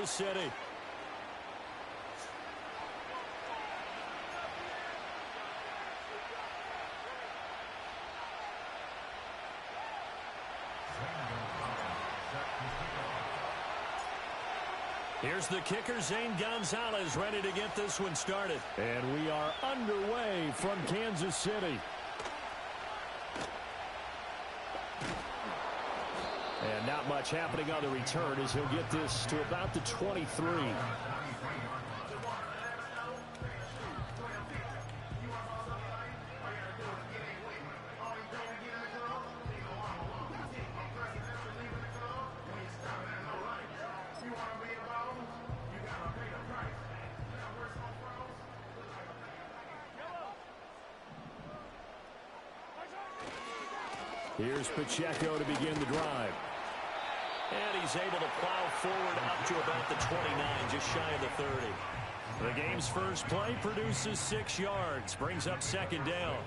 Kansas City. Here's the kicker, Zane Gonzalez, ready to get this one started. And we are underway from Kansas City. And not much happening on the return as he'll get this to about the 23. Here's Pacheco to begin the drive. And he's able to plow forward up to about the 29, just shy of the 30. The game's first play produces 6 yards, brings up second down.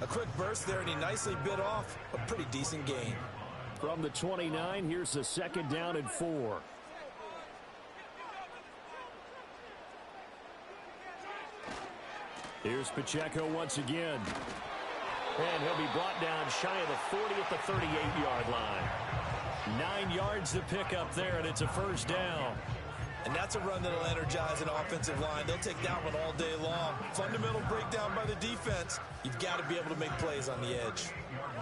A quick burst there, and he nicely bit off a pretty decent gain. From the 29, here's the second down and 4. Here's Pacheco once again. And he'll be brought down shy of the 40 at the 38-yard line. 9 yards to pick up there, and it's a first down. And that's a run that'll energize an offensive line. They'll take that one all day long. Fundamental breakdown by the defense. You've got to be able to make plays on the edge.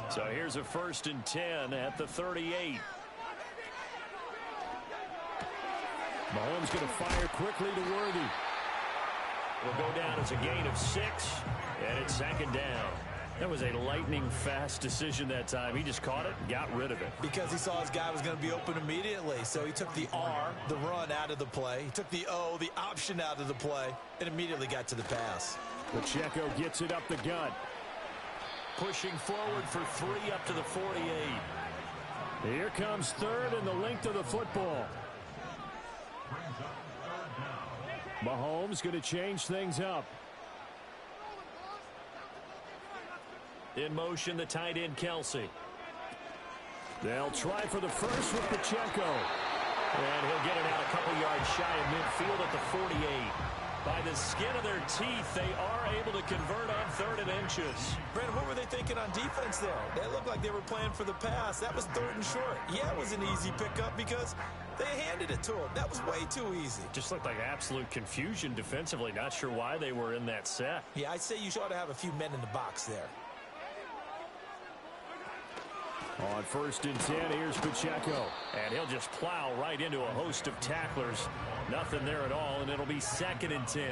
So here's a 1st and 10 at the 38. Mahomes going to fire quickly to Worthy. Will go down as a gain of 6, and it's second down. That was a lightning-fast decision that time. He just caught it and got rid of it. Because he saw his guy was going to be open immediately. So he took the R, the run, out of the play. He took the O, the option, out of the play, and immediately got to the pass. Pacheco gets it up the gut. Pushing forward for 3 up to the 48. Here comes 3rd and the length of the football. Mahomes going to change things up. In motion, the tight end, Kelsey. They'll try for the first with Pacheco. And he'll get it out a couple yards shy of midfield at the 48. By the skin of their teeth, they are able to convert on 3rd and inches. Brandon, what were they thinking on defense there? They looked like they were playing for the pass. That was 3rd and short. Yeah, it was an easy pickup because they handed it to him. That was way too easy. Just looked like absolute confusion defensively. Not sure why they were in that set. Yeah, I'd say you ought to have a few men in the box there. On 1st and 10, here's Pacheco. And he'll just plow right into a host of tacklers. Nothing there at all, and it'll be 2nd and 10.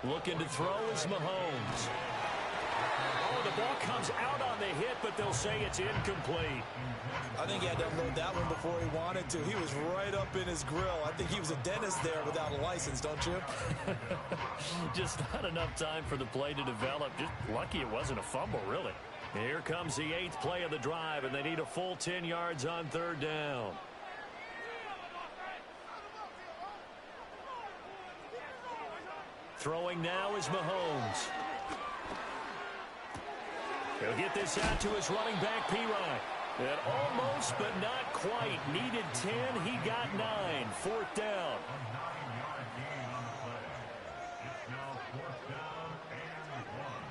Looking to throw is Mahomes. Oh, the ball comes out on the hit, but they'll say it's incomplete. I think he had to unload that one before he wanted to. He was right up in his grill. I think he was a dentist there without a license, don't you? Just not enough time for the play to develop. Just lucky it wasn't a fumble, really. Here comes the 8th play of the drive, and they need a full 10 yards on 3rd down. Throwing now is Mahomes. He'll get this out to his running back, P-Ryan. And almost, but not quite. Needed 10. He got 9. 4th down.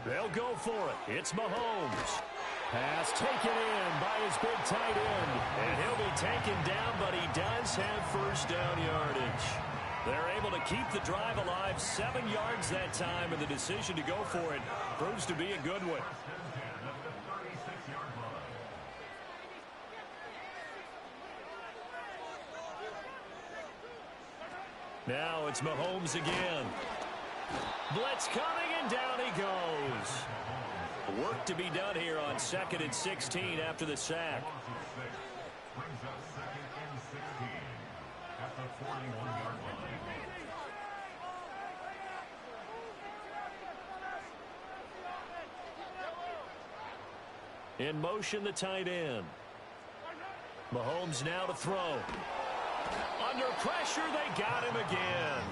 They'll go for it. It's Mahomes. Pass taken in by his big tight end. And he'll be taken down, but he does have first down yardage. They're able to keep the drive alive. 7 yards that time, and the decision to go for it proves to be a good one. Now it's Mahomes again. Blitz coming, and down he goes. Work to be done here on 2nd and 16 after the sack. In motion, the tight end. Mahomes now to throw. Under pressure, they got him again.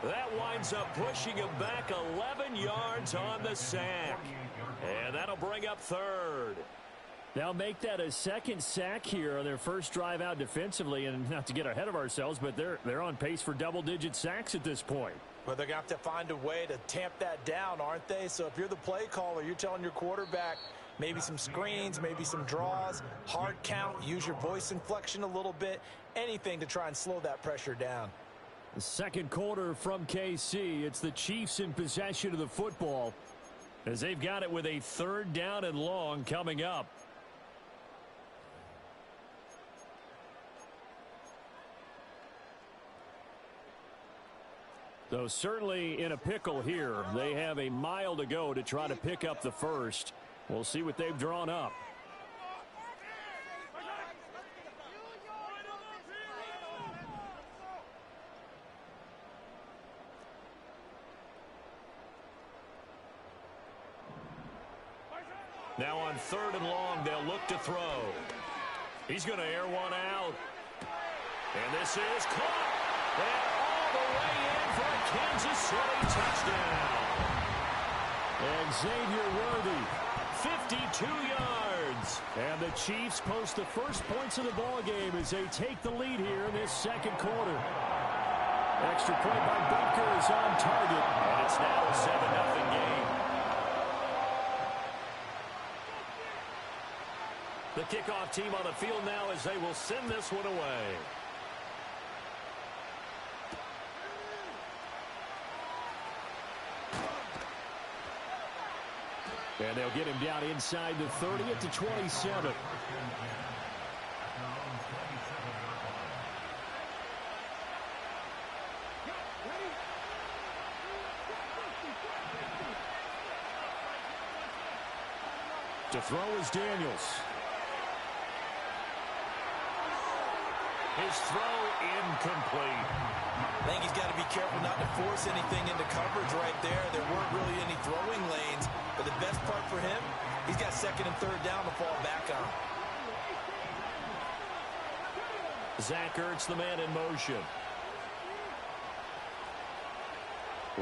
That winds up pushing him back 11 yards on the sack. And that'll bring up 3rd. They'll make that a second sack here on their first drive out defensively, and not to get ahead of ourselves, but they're on pace for double-digit sacks at this point. Well, they're going to have to find a way to tamp that down, aren't they? So if you're the play caller, you're telling your quarterback maybe some screens, maybe some draws, hard count, use your voice inflection a little bit, anything to try and slow that pressure down. The second quarter from KC. It's the Chiefs in possession of the football as they've got it with a 3rd down and long coming up. Though certainly in a pickle here. They have a mile to go to try to pick up the first. We'll see what they've drawn up. Now on 3rd and long, they'll look to throw. He's going to air one out. And this is caught. And all the way in for a Kansas City touchdown. And Xavier Worthy, 52 yards. And the Chiefs post the first points of the ball game as they take the lead here in this second quarter. Extra point by Butker is on target. And it's now a 7-0 game. The kickoff team on the field now as they will send this one away. And they'll get him down inside the 30 at the 27. To throw is Daniels. His throw incomplete. I think he's got to be careful not to force anything into coverage right there. There weren't really any throwing lanes, but the best part for him, he's got 2nd and 3rd down to fall back on. Zach Ertz, the man in motion.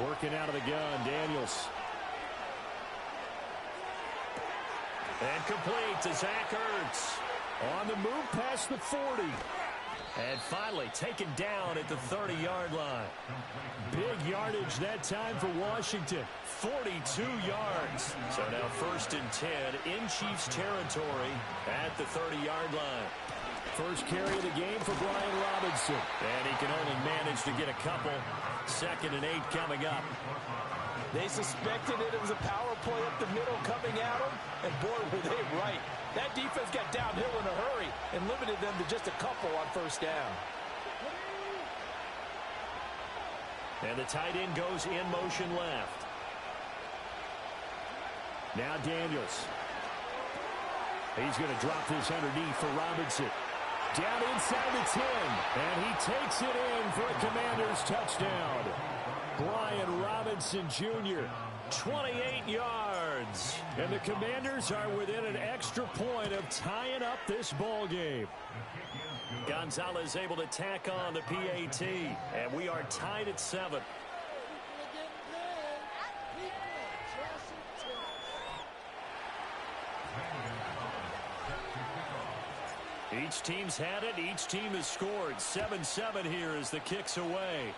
Working out of the gun, Daniels. And complete to Zach Ertz. On the move past the 40. And finally taken down at the 30-yard line. Big yardage that time for Washington. 42 yards. So now 1st and 10 in Chiefs territory at the 30-yard line. First carry of the game for Brian Robinson. And he can only manage to get a couple. 2nd and 8 coming up. They suspected it was a power play up the middle coming at them. And boy, were they right. That defense got downhill in a hurry and limited them to just a couple on 1st down. And the tight end goes in motion left. Now Daniels. He's going to drop this underneath for Robinson. Down inside the 10. And he takes it in for a Commanders touchdown. Brian Robinson Jr., 28 yards. And the Commanders are within an extra point of tying up this ball game. Gonzalez able to tack on the PAT. And we are tied at 7. Each team's had it. Each team has scored. 7-7 here as the kick's away.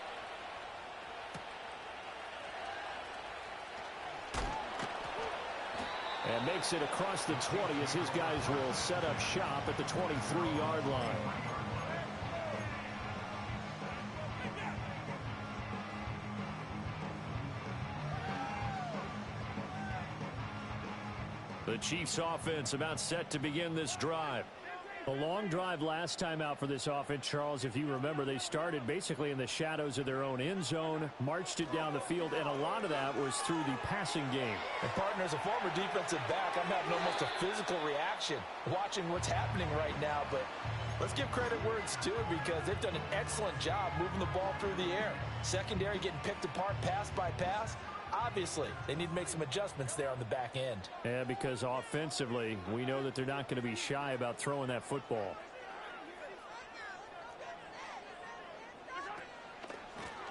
And makes it across the 20 as his guys will set up shop at the 23-yard line. The Chiefs offense about set to begin this drive. A long drive last time out for this offense, Charles. If you remember, they started basically in the shadows of their own end zone, marched it down the field, and a lot of that was through the passing game. And partner, as a former defensive back, I'm having almost a physical reaction watching what's happening right now. But let's give credit where it's due because they've done an excellent job moving the ball through the air. Secondary getting picked apart pass by pass. Obviously, they need to make some adjustments there on the back end. Yeah, because offensively, we know that they're not going to be shy about throwing that football.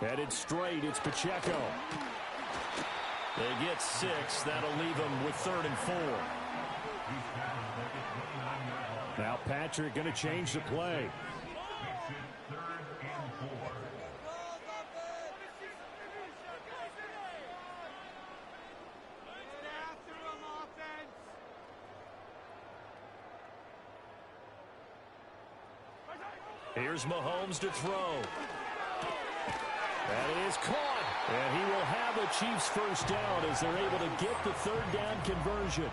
Headed straight, it's Pacheco. They get 6. That'll leave them with 3rd and 4. Patrick going to change the play. Here's Mahomes to throw. That is caught. And he will have the Chiefs first down as they're able to get the third down conversion.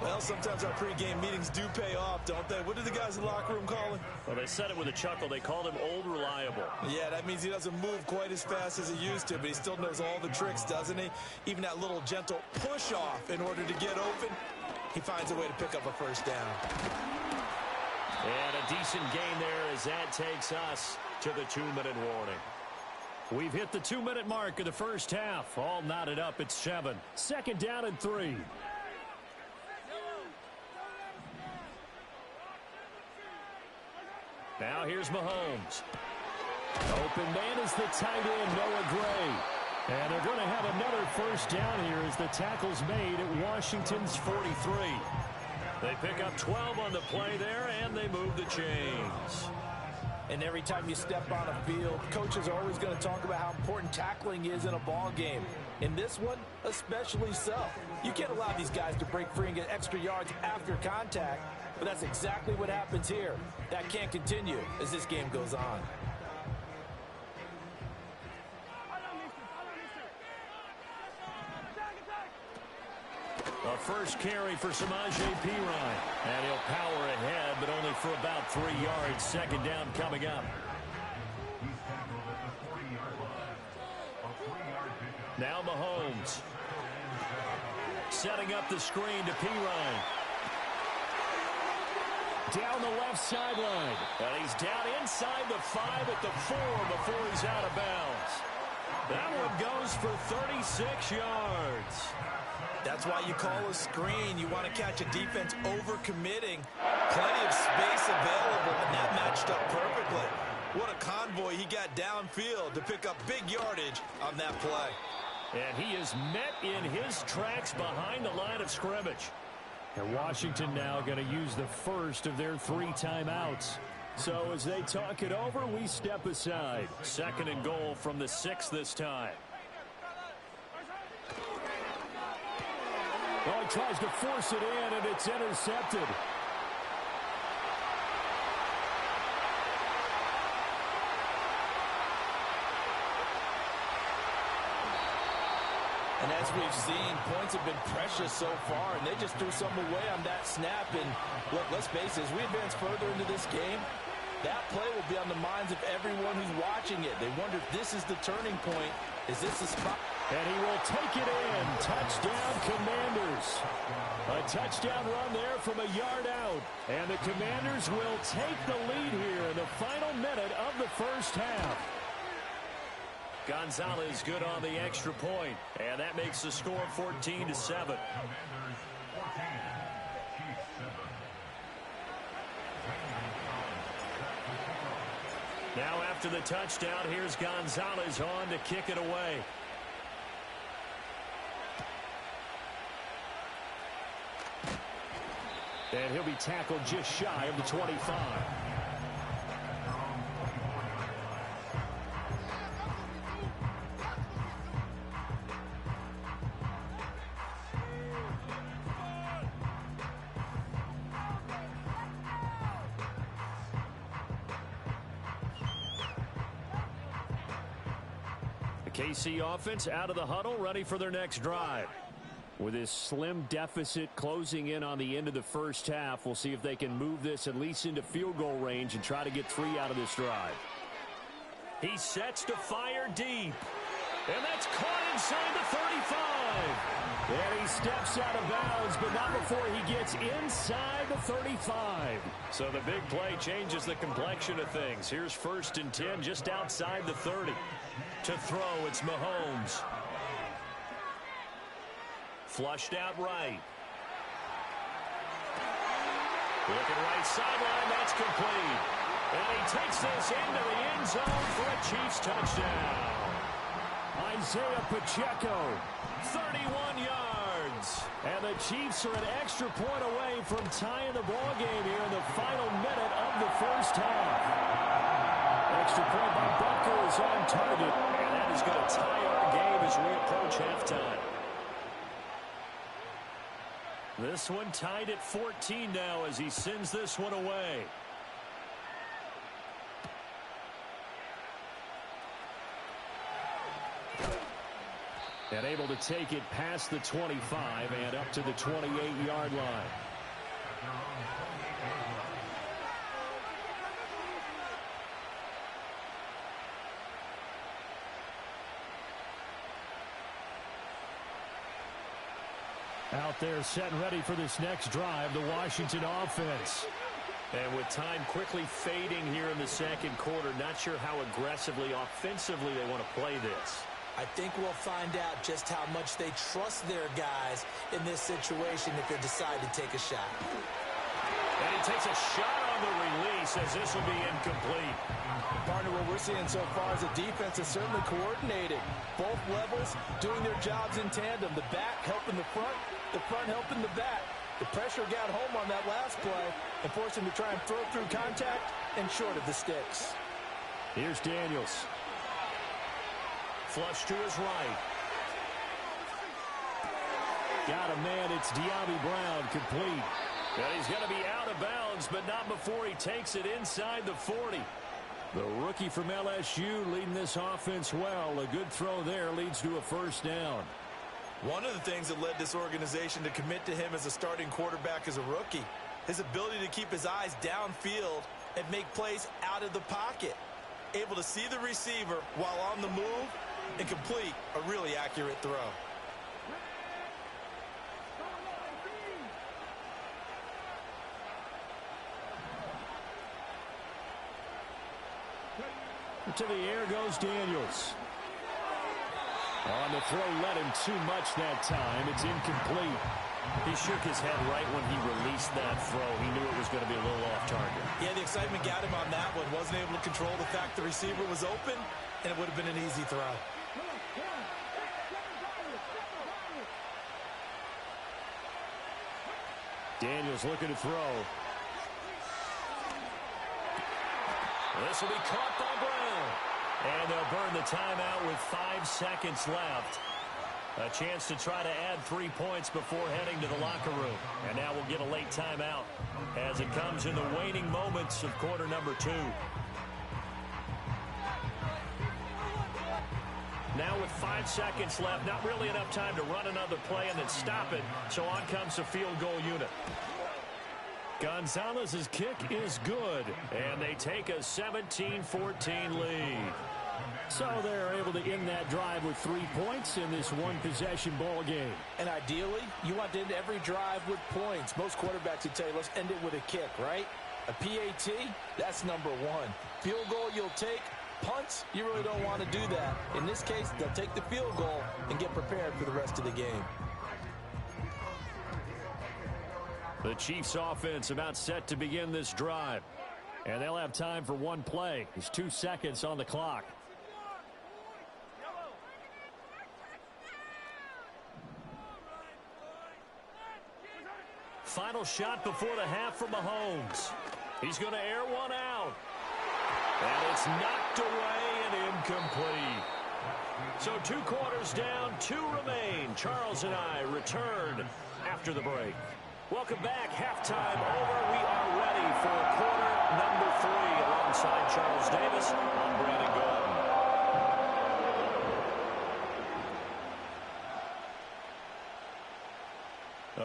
Well, sometimes our pregame meetings do pay off, don't they? What did the guys in the locker room call him? Well, they said it with a chuckle. They called him Old Reliable. Yeah, that means he doesn't move quite as fast as he used to, but he still knows all the tricks, doesn't he? Even that little gentle push-off in order to get open, he finds a way to pick up a first down. And a decent gain there as that takes us to the 2-minute warning. We've hit the 2-minute mark of the first half. All knotted up at 7. Second down and 3. Now here's Mahomes. Open man is the tight end, Noah Gray. And they're going to have another first down here as the tackle's made at Washington's 43. They pick up 12 on the play there, and they move the chains. And every time you step on a field, coaches are always going to talk about how important tackling is in a ball game. In this one, especially so. You can't allow these guys to break free and get extra yards after contact, but that's exactly what happens here. That can't continue as this game goes on. A first carry for Samaje Perine. And he'll power ahead, but only for about 3 yards. Second down coming up. Now Mahomes. Setting up the screen to Perine. Down the left sideline. And he's down inside the 5 at the 4 before he's out of bounds. That one goes for 36 yards. That's why you call a screen. You want to catch a defense over-committing. Plenty of space available, and that matched up perfectly. What a convoy he got downfield to pick up big yardage on that play. And he is met in his tracks behind the line of scrimmage. And Washington now going to use the first of their 3 timeouts. So as they talk it over, we step aside. Second and goal from the 6 this time. Oh, he tries to force it in, and it's intercepted. And as we've seen, points have been precious so far, and they just threw some away on that snap. And look, let's face it, as we advance further into this game, that play will be on the minds of everyone who's watching it. They wonder if this is the turning point. Is this the spot? And he will take it in. Touchdown, Commanders. A touchdown run there from a yard out. And the Commanders will take the lead here in the final minute of the first half. Gonzalez good on the extra point. And that makes the score 14-7. Now after the touchdown, here's Gonzalez on to kick it away. And he'll be tackled just shy of the 25. The KC offense out of the huddle, ready for their next drive. With this slim deficit closing in on the end of the first half, we'll see if they can move this at least into field goal range and try to get 3 out of this drive. He sets to fire deep. And that's caught inside the 35. And he steps out of bounds, but not before he gets inside the 35. So the big play changes the complexion of things. Here's 1st and 10 just outside the 30. To throw, it's Mahomes. Flushed out right. Looking right sideline, that's complete. And he takes this into the end zone for a Chiefs touchdown. Isaiah Pacheco, 31 yards. downs. And the Chiefs are an extra point away from tying the ball game here in the final minute of the first half. Extra point by Butker is on target, and that is going to tie our game as we approach halftime. This one tied at 14 now as he sends this one away. And able to take it past the 25 and up to the 28-yard line. Out there set and ready for this next drive, the Washington offense. And with time quickly fading here in the second quarter, not sure how aggressively, offensively they want to play this. I think we'll find out just how much they trust their guys in this situation if they decide to take a shot. And he takes a shot on the release as this will be incomplete. Partner, what we're seeing so far is the defense is certainly coordinated. Both levels doing their jobs in tandem. The back helping the front helping the back. The pressure got home on that last play and forced him to try and throw through contact and short of the sticks. Here's Daniels. Flush to his right. Got a man. It's De'Ami Brown complete. And he's going to be out of bounds, but not before he takes it inside the 40. The rookie from LSU leading this offense well. A good throw there leads to a first down. One of the things that led this organization to commit to him as a starting quarterback as a rookie, his ability to keep his eyes downfield and make plays out of the pocket. Able to see the receiver while on the move and complete a really accurate throw. To the air goes Daniels. On the throw, led him too much that time. It's incomplete. He shook his head right when he released that throw. He knew it was going to be a little off target. Yeah, the excitement got him on that one. Wasn't able to control the fact the receiver was open, and it would have been an easy throw. Daniels looking to throw. This will be caught by Brown. And they'll burn the timeout with 5 seconds left. A chance to try to add 3 points before heading to the locker room. And now we'll get a late timeout as it comes in the waning moments of quarter number 2. Now with 5 seconds left, not really enough time to run another play and then stop it. So on comes the field goal unit. Gonzalez's kick is good, and they take a 17-14 lead. So they're able to end that drive with 3 points in this one-possession ball game. And ideally, you want to end every drive with points. Most quarterbacks would tell you, let's end it with a kick, right? A PAT, that's number 1. Field goal you'll take. Punts, you really don't want to do that. In this case, they'll take the field goal and get prepared for the rest of the game. The Chiefs offense about set to begin this drive. And they'll have time for one play. There's 2 seconds on the clock. Final shot before the half from Mahomes. He's going to air one out. And it's knocked away and incomplete. So 2 quarters down, 2 remain. Charles and I return after the break. Welcome back. Halftime over. We are ready for quarter number 3. Alongside Charles Davis, I'm Brandon Gordon.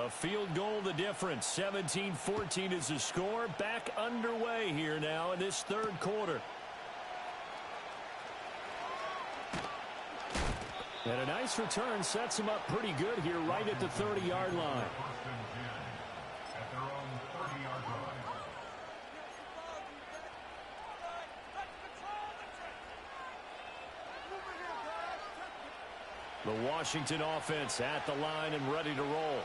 A field goal the difference. 17-14 is the score. Back underway here now in this third quarter. And a nice return sets him up pretty good here right at the 30-yard line. The Washington offense at the line and ready to roll.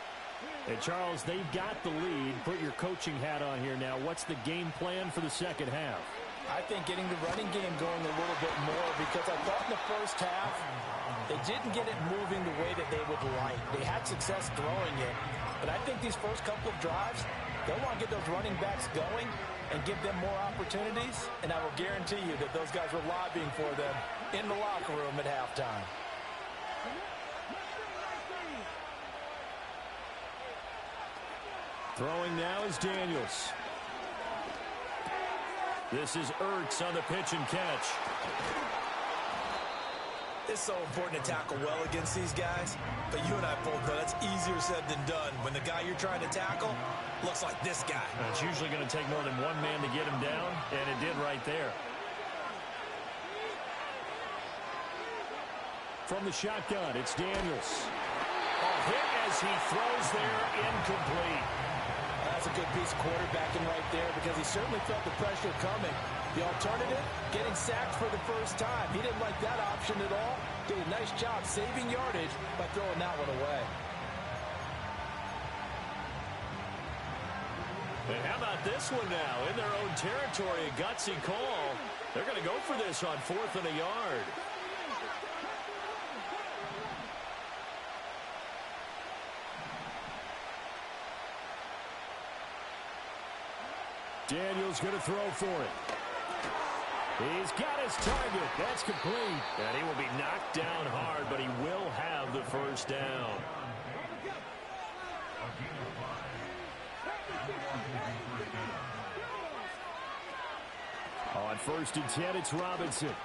And Charles, they've got the lead. Put your coaching hat on here now. What's the game plan for the second half? I think getting the running game going a little bit more, because I thought in the first half they didn't get it moving the way that they would like. They had success throwing it, but I think these first couple of drives, they'll want to get those running backs going and give them more opportunities, and I will guarantee you that those guys were lobbying for them in the locker room at halftime. Throwing now is Daniels. This is Ertz on the pitch and catch. It's so important to tackle well against these guys, but you and I both know that's easier said than done when the guy you're trying to tackle looks like this guy. It's usually going to take more than one man to get him down, and it did right there. From the shotgun, it's Daniels. Hit as he throws there, incomplete. That's a good piece of quarterbacking right there, because he certainly felt the pressure coming. The alternative, getting sacked for the first time. He didn't like that option at all. Did a nice job saving yardage by throwing that one away. And how about this one now? In their own territory, a gutsy call. They're going to go for this on 4th and a yard. Daniels going to throw for it. He's got his target. That's complete. And he will be knocked down hard, but he will have the first down. On 1st and 10, it's Robinson.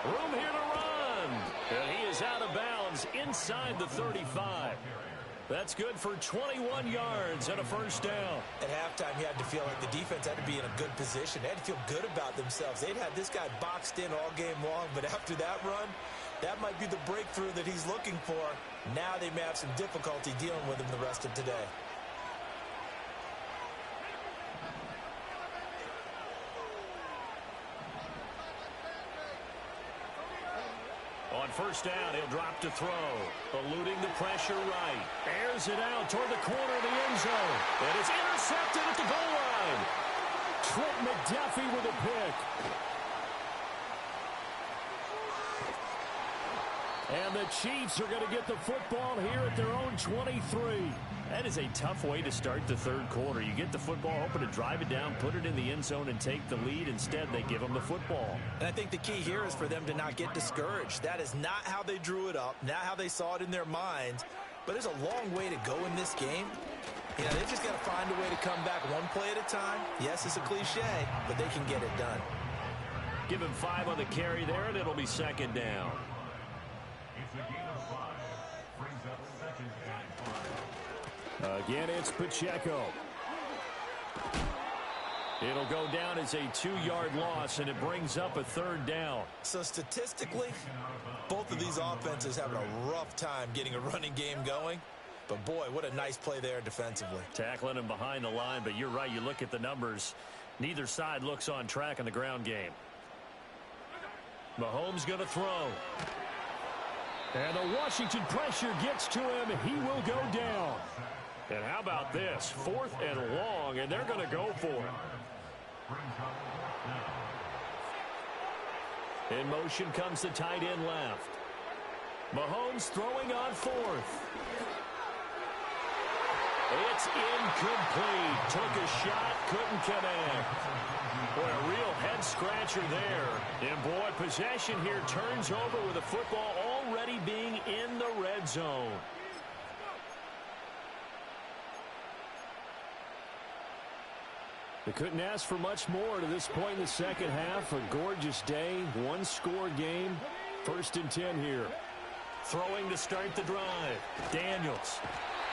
Room here to run. And he is out of bounds inside the 35. That's good for 21 yards and a first down. At halftime, you had to feel like the defense had to be in a good position. They had to feel good about themselves. They'd had this guy boxed in all game long, but after that run, that might be the breakthrough that he's looking for. Now they may have some difficulty dealing with him the rest of today. On 1st down, he'll drop to throw. Eluding the pressure right. Airs it out toward the corner of the end zone. And it's intercepted at the goal line. Trent McDuffie with a pick. And the Chiefs are going to get the football here at their own 23. That is a tough way to start the third quarter. You get the football, hoping to drive it down, put it in the end zone, and take the lead. Instead, they give them the football. And I think the key here is for them to not get discouraged. That is not how they drew it up, not how they saw it in their minds. But there's a long way to go in this game. You know, they've just got to find a way to come back one play at a time. Yes, it's a cliche, but they can get it done. Give him 5 on the carry there, and it'll be 2nd down. Again, it's Pacheco. It'll go down as a 2-yard loss, and it brings up a 3rd down. So statistically, both of these offenses having a rough time getting a running game going. But boy, what a nice play there defensively. Tackling him behind the line, but you're right. You look at the numbers. Neither side looks on track in the ground game. Mahomes going to throw. And the Washington pressure gets to him. He will go down. And how about this? 4th and long, and they're going to go for it. In motion comes the tight end left. Mahomes throwing on 4th. It's incomplete. Took a shot, couldn't connect. Boy, a real head-scratcher there. And, boy, possession here turns over with the football already being in the red zone. They couldn't ask for much more to this point in the second half. A gorgeous day, one-score game. 1st and 10 here. Throwing to start the drive. Daniels.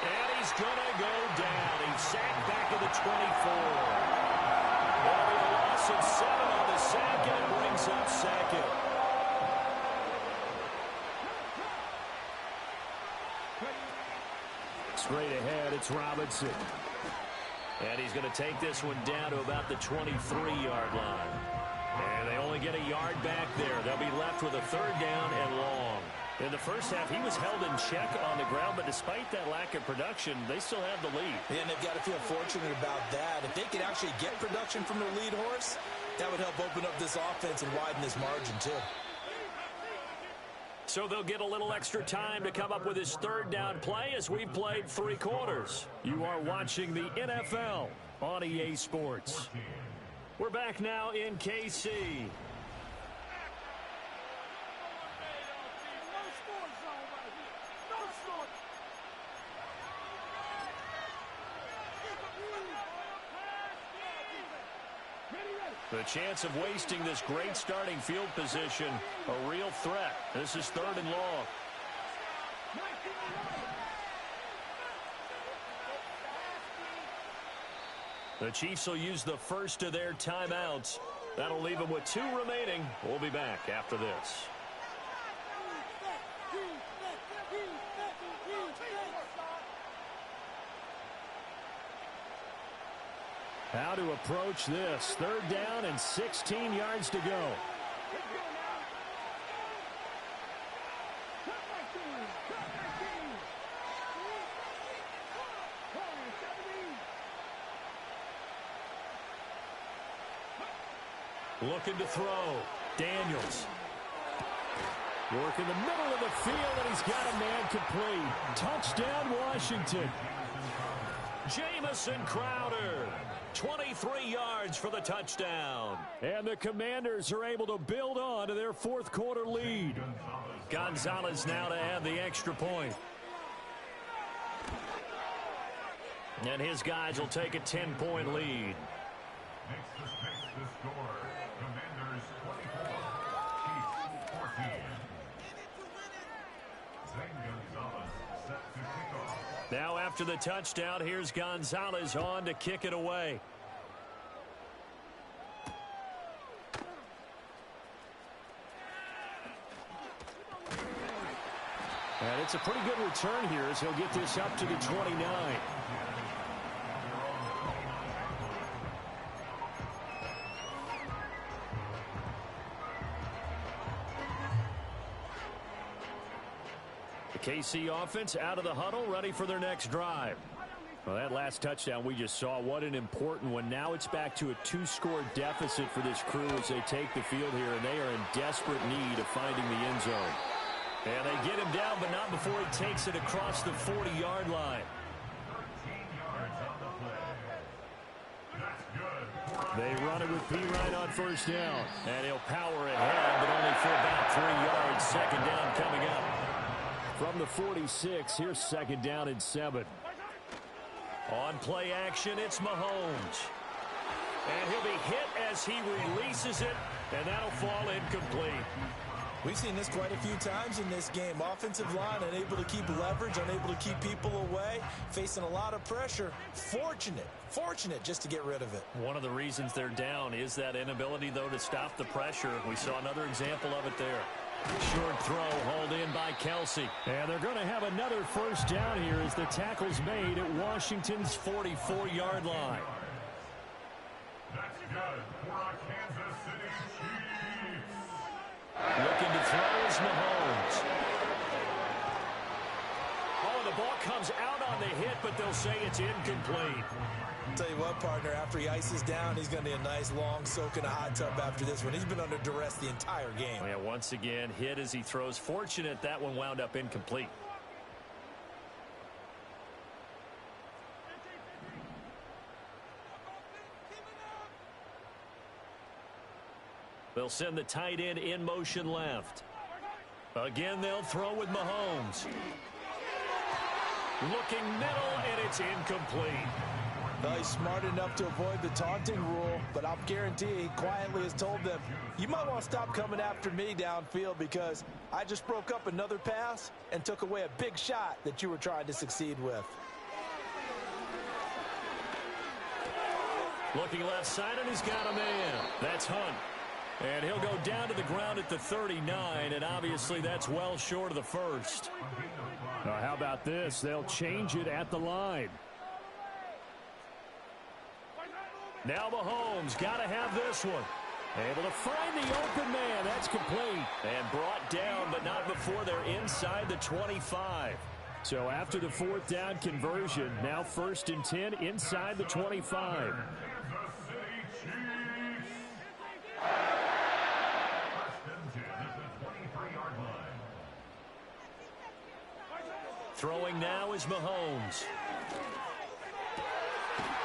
And he's going to go down. He's sacked back at the 24. There'll be a loss of 7 on the sack, and it brings up 2nd. Straight ahead, it's Robinson. And he's going to take this one down to about the 23-yard line. And they only get a yard back there. They'll be left with a 3rd down and long. In the first half, he was held in check on the ground, but despite that lack of production, they still have the lead. And they've got to feel fortunate about that. If they could actually get production from their lead horse, that would help open up this offense and widen this margin too. So they'll get a little extra time to come up with his third down play as we've played 3 quarters. You are watching the NFL on EA Sports. We're back now in KC. The chance of wasting this great starting field position, a real threat. This is 3rd and long. The Chiefs will use the first of their timeouts. That'll leave them with 2 remaining. We'll be back after this. How to approach this. 3rd down and 16 yards to go. Looking to throw. Daniels. Work in the middle of the field, and he's got a man complete. Touchdown, Washington. Jamison Crowder. 23 yards for the touchdown. And the Commanders are able to build on to their 4th quarter lead. Gonzalez now to add the extra point. And his guys will take a 10-point lead. Next to score, Commanders 24, Chiefs 14. Zane Gonzalez set to kick off. Now after the touchdown, here's Gonzalez on to kick it away. And it's a pretty good return here as he'll get this up to the 29. The KC offense out of the huddle, ready for their next drive. Well, that last touchdown we just saw, what an important one. Now it's back to a 2-score deficit for this crew as they take the field here, and they are in desperate need of finding the end zone. And they get him down, but not before he takes it across the 40-yard line. 13 yards on the play. That's good. They run it with P-Ryan on 1st down. And he'll power ahead, but only for about 3 yards. 2nd down coming up. From the 46, here's 2nd down and 7. On play action, it's Mahomes. And he'll be hit as he releases it, and that'll fall incomplete. We've seen this quite a few times in this game. Offensive line unable to keep leverage, unable to keep people away, facing a lot of pressure. Fortunate just to get rid of it. One of the reasons they're down is that inability, though, to stop the pressure. We saw another example of it there. Short throw hauled in by Kelsey. And they're going to have another 1st down here as the tackle's made at Washington's 44-yard line. That's good for our Kansas City Chiefs. Looking to throw is Mahomes. Oh, the ball comes out on the hit, but they'll say it's incomplete. Tell you what, partner, after he ices down, he's going to need a nice long soak in a hot tub after this one. He's been under duress the entire game. Oh, yeah, once again, hit as he throws. Fortunate that one wound up incomplete. They'll send the tight end in motion left. Again, they'll throw with Mahomes. Looking middle, and it's incomplete. Well, he's smart enough to avoid the taunting rule, but I'll guarantee he quietly has told them, you might want to stop coming after me downfield because I just broke up another pass and took away a big shot that you were trying to succeed with. Looking left side, and he's got a man. That's Hunt. And he'll go down to the ground at the 39, and obviously that's well short of the first. How about this? They'll change it at the line. Now Mahomes got to have this one. Able to find the open man. That's complete. And brought down, but not before they're inside the 25. So after the fourth down conversion, now 1st and 10 inside the 25. Throwing now is Mahomes.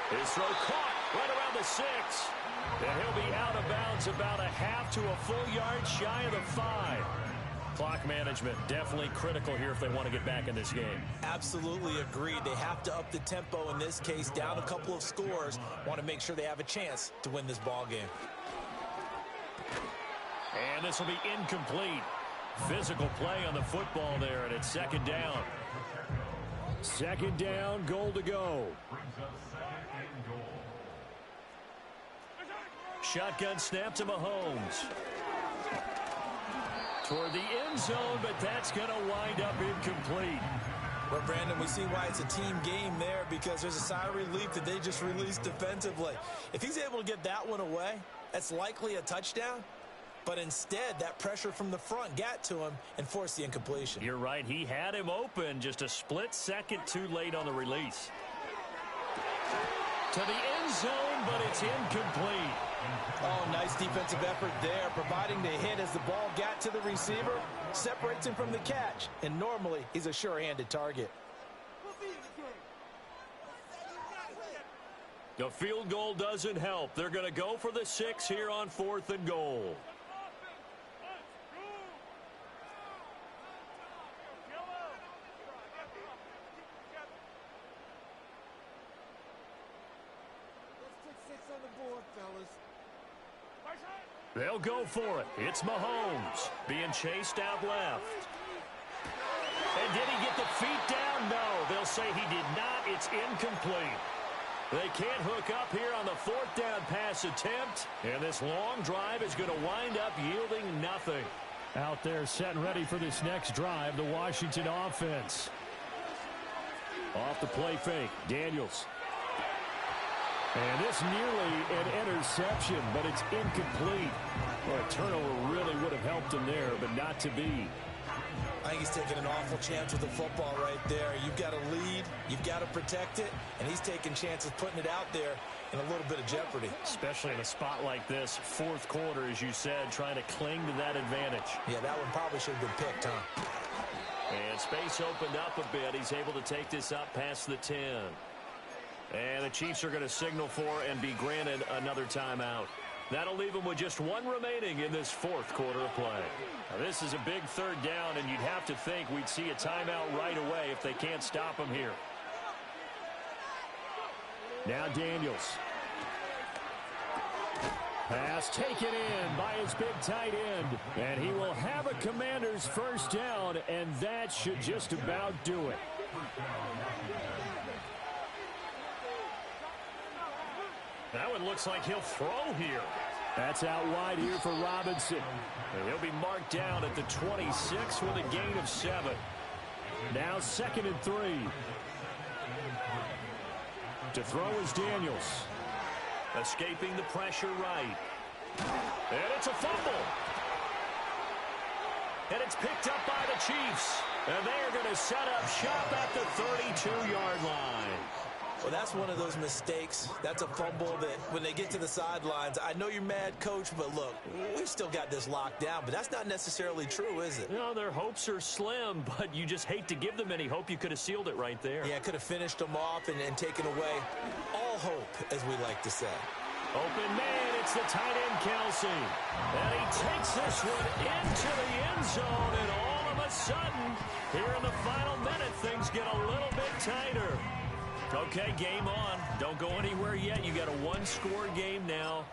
His throw caught right around the 6. And he'll be out of bounds about a half to a full yard shy of the 5. Clock management definitely critical here if they want to get back in this game. Absolutely agreed. They have to up the tempo in this case, down a couple of scores. Want to make sure they have a chance to win this ball game. And this will be incomplete. Physical play on the football there, and it's 2nd down. 2nd down, goal to go. Shotgun snap to Mahomes. Toward the end zone, but that's going to wind up incomplete. Well, Brandon, we see why it's a team game there, because there's a sigh of relief that they just released defensively. If he's able to get that one away, that's likely a touchdown. But instead, that pressure from the front got to him and forced the incompletion. You're right. He had him open, just a split second too late on the release. To the end zone, but it's incomplete. Oh, nice defensive effort there, providing the hit as the ball got to the receiver, separates him from the catch, and normally he's a sure-handed target. The field goal doesn't help. They're going to go for the 6 here on 4th and goal. They'll go for it. It's Mahomes being chased out left. And did he get the feet down? No. They'll say he did not. It's incomplete. They can't hook up here on the 4th down pass attempt. And this long drive is going to wind up yielding nothing. Out there set and ready for this next drive, the Washington offense. Off the play fake, Daniels. And this nearly an interception, but it's incomplete. Well, a turnover really would have helped him there, but not to be. I think he's taking an awful chance with the football right there. You've got to lead, you've got to protect it, and he's taking chances putting it out there in a little bit of jeopardy. Especially in a spot like this, 4th quarter, as you said, trying to cling to that advantage. Yeah, that one probably should have been picked, huh? And space opened up a bit. He's able to take this up past the 10. And the Chiefs are going to signal for and be granted another timeout. That'll leave them with just 1 remaining in this 4th quarter of play. Now, this is a big 3rd down, and you'd have to think we'd see a timeout right away if they can't stop him here. Now Daniels. Pass taken in by his big tight end. And he will have a Commander's 1st down, and that should just about do it. That one looks like he'll throw here. That's out wide here for Robinson. And he'll be marked down at the 26 with a gain of 7. Now 2nd and 3. To throw is Daniels. Escaping the pressure right. And it's a fumble. And it's picked up by the Chiefs. And they are going to set up shop at the 32-yard line. Well, that's one of those mistakes. That's a fumble that when they get to the sidelines, I know you're mad, Coach, but look, we've still got this locked down. But that's not necessarily true, is it? No, their hopes are slim, but you just hate to give them any hope. You could have sealed it right there. Yeah, could have finished them off and taken away all hope, as we like to say. Open man, it's the tight end, Kelsey. And he takes this one into the end zone, and all of a sudden, here in the final minute, things get a little bit tighter. Okay, game on. Don't go anywhere yet. You got a 1-score game now.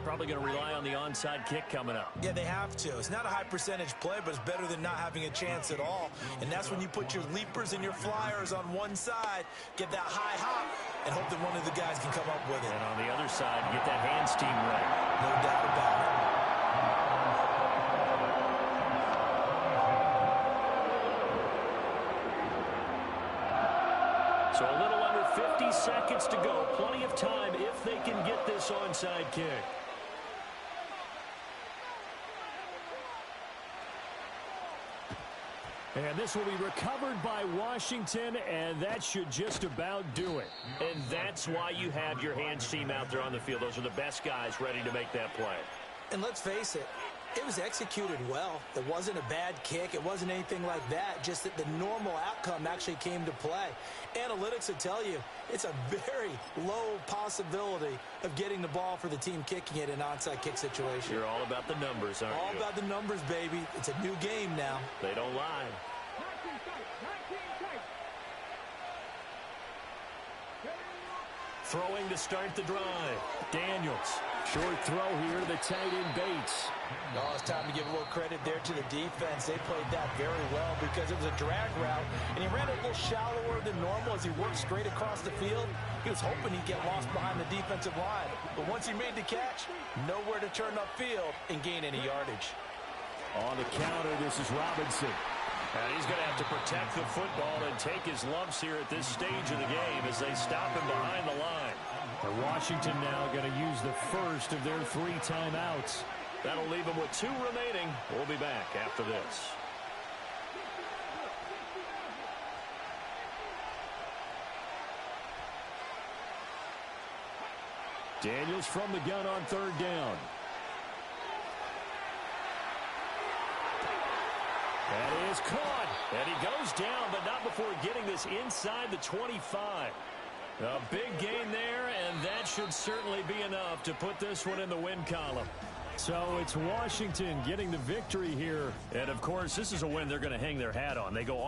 Probably going to rely on the onside kick coming up. Yeah, they have to. It's not a high percentage play, but it's better than not having a chance at all. And that's when you put your leapers and your flyers on one side, get that high hop, and hope that one of the guys can come up with it. And on the other side, get that hands team right. No doubt about it. So a little under 50 seconds to go. Plenty of time if they can get this onside kick. And this will be recovered by Washington, and that should just about do it. And that's why you have your hands team out there on the field. Those are the best guys ready to make that play. And let's face it, it was executed well. It wasn't a bad kick. It wasn't anything like that. Just that the normal outcome actually came to play. Analytics will tell you it's a very low possibility of getting the ball for the team kicking it in an onside kick situation. You're all about the numbers, aren't you? All about the numbers, baby. It's a new game now. They don't lie. Throwing to start the drive. Daniels. Short throw here to the tight end Bates. Oh, it's time to give a little credit there to the defense. They played that very well because it was a drag route, and he ran it a little shallower than normal as he worked straight across the field. He was hoping he'd get lost behind the defensive line. But once he made the catch, nowhere to turn upfield and gain any yardage. On the counter, this is Robinson. And he's going to have to protect the football and take his lumps here at this stage of the game as they stop him behind the line. And Washington now going to use the first of their 3 timeouts. That'll leave them with 2 remaining. We'll be back after this. Daniels from the gun on 3rd down. That is caught. And he goes down, but not before getting this inside the 25. A big gain there, and that should certainly be enough to put this one in the win column. So it's Washington getting the victory here. And, of course, this is a win they're going to hang their hat on. They go on.